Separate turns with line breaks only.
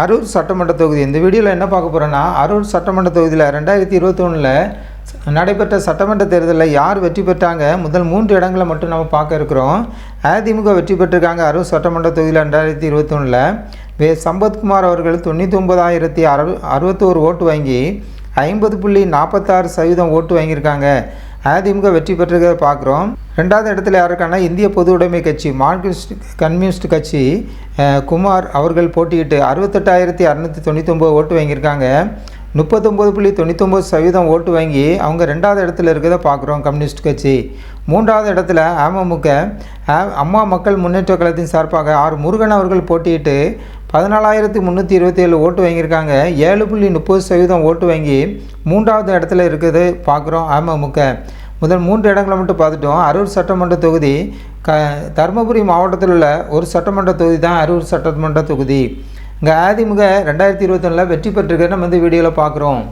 அரூர் சட்டமன்ற தொகுதி இந்த வீடியோவில் என்ன பார்க்க போகிறோன்னா, அரூர் சட்டமன்ற தொகுதியில் 2021 நடைபெற்ற சட்டமன்ற தேர்தலில் யார் வெற்றி பெற்றாங்க, முதல் 3 இடங்களை மட்டும் நம்ம பார்க்க இருக்கிறோம். அதிமுக வெற்றி பெற்றிருக்காங்க. அரூர் சட்டமன்ற தொகுதியில் 2021 சம்பத்குமார் அவர்கள் 99,061 ஓட்டு வாங்கி 50.46% ஓட்டு வாங்கியிருக்காங்க. அதிமுக வெற்றி பெற்றிருக்கிறத பார்க்குறோம். 2வது இடத்துல யாருக்கான இந்திய பொது உடைமை கட்சி மார்க்சிஸ்ட் கம்யூனிஸ்ட் கட்சி குமார் அவர்கள் போட்டியிட்டு 68,699 ஓட்டு வாங்கியிருக்காங்க. 39.99% ஓட்டு வாங்கி அவங்க 2வது இடத்துல இருக்கிறத பார்க்குறோம் கம்யூனிஸ்ட் கட்சி. 3வது இடத்துல அமமுக அம்மா மக்கள் முன்னேற்ற கழகத்தின் சார்பாக முருகன் அவர்கள் போட்டியிட்டு 14,327 ஓட்டு வாங்கியிருக்காங்க. 7.30% ஓட்டு வாங்கி 3வது இடத்துல இருக்கிறது பார்க்குறோம் அமமுக. முதல் 3 இடங்களை மட்டும் பார்த்துட்டோம். அரூர் சட்டமன்ற தொகுதி தருமபுரி மாவட்டத்தில் உள்ள ஒரு சட்டமன்ற தொகுதி தான் அரூர் சட்டமன்ற தொகுதி. இங்கே அதிமுக 2021 வெற்றி பெற்றிருக்க நம்ம இந்த வீடியோவில் பார்க்குறோம்.